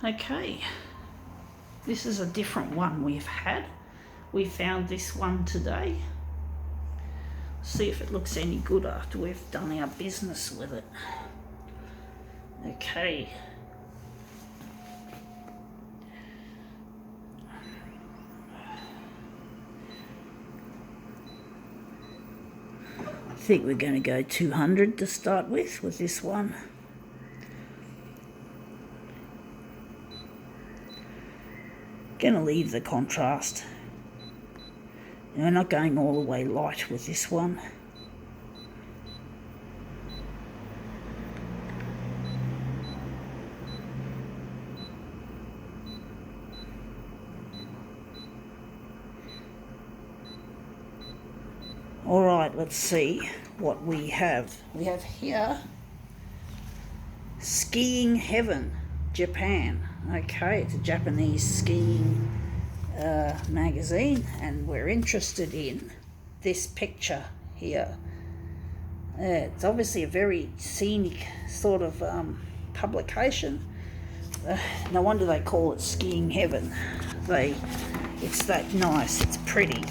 Okay, this is a different one we've had. We found this one today. See if it looks any good after we've done our business with it. Okay. I think we're going to go 200 to start with this one. Going to leave the contrast. We're not going all the way light with this one. Alright, let's see what we have. We have here Skiing Heaven, Japan. Okay, it's a Japanese skiing magazine, and we're interested in this picture here. It's obviously a very scenic sort of publication. No wonder they call it Skiing Heaven. It's that nice, it's pretty.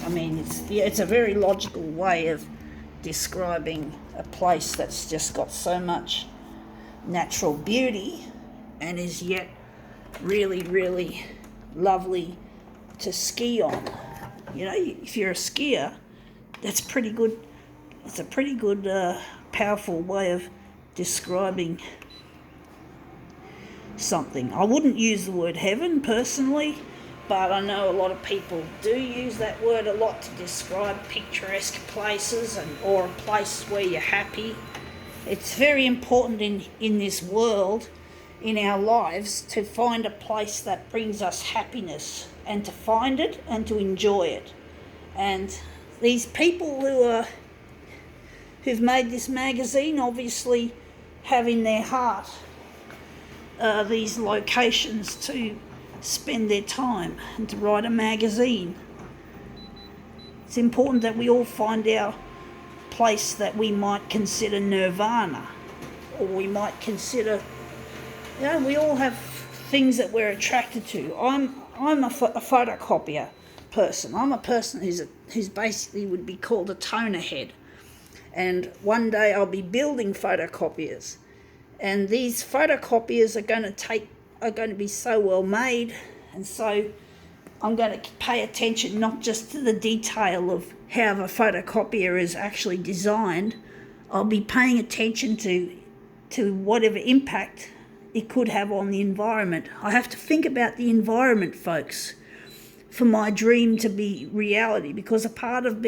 I mean, it's a very logical way of describing a place that's just got so much natural beauty and is yet really, really lovely to ski on. You know, if you're a skier, that's pretty good. It's a pretty good, powerful way of describing something. I wouldn't use the word heaven personally, but I know a lot of people do use that word a lot to describe picturesque places or a place where you're happy. It's very important in this world, in our lives, to find a place that brings us happiness, and to find it and to enjoy it. And these people who've made this magazine obviously have in their heart these locations to spend their time and to write a magazine. It's important that we all find our place that we might consider nirvana, or we might consider, you know, we all have things that we're attracted to. I'm a photocopier person. I'm a person who's basically would be called a toner head, and one day I'll be building photocopiers, and these photocopiers are going to be so well made, and so I'm going to pay attention not just to the detail of how the photocopier is actually designed. I'll be paying attention to whatever impact it could have on the environment. I have to think about the environment, folks, for my dream to be reality, because a part of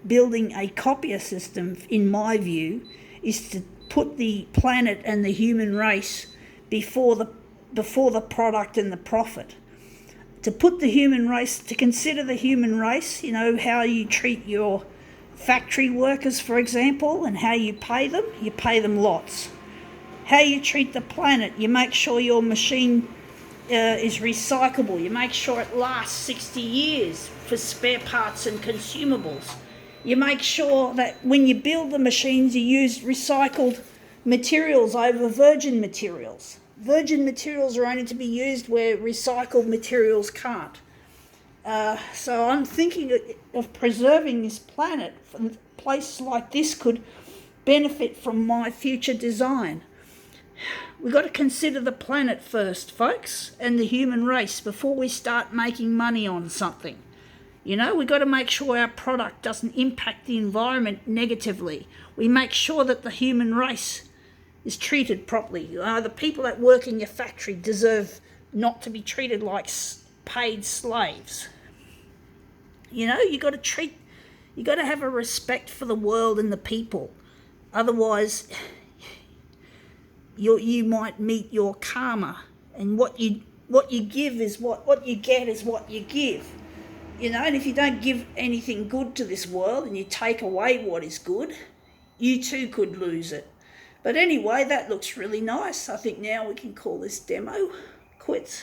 building a copier system, in my view, is to put the planet and the human race before the product and the profit. To consider the human race, you know, how you treat your factory workers, for example, and how you pay them lots. How you treat the planet, you make sure your machine is recyclable, you make sure it lasts 60 years for spare parts and consumables. You make sure that when you build the machines, you use recycled materials over virgin materials. Virgin materials are only to be used where recycled materials can't. So I'm thinking of preserving this planet. Places like this could benefit from my future design. We've got to consider the planet first, folks, and the human race before we start making money on something. You know, we've got to make sure our product doesn't impact the environment negatively. We make sure that the human race is treated properly. The people that work in your factory deserve not to be treated like paid slaves. You know, you got to have a respect for the world and the people. Otherwise, you might meet your karma, and what you give is what you get is what you give. You know, and if you don't give anything good to this world and you take away what is good, you too could lose it. But anyway, that looks really nice. I think now we can call this demo quits.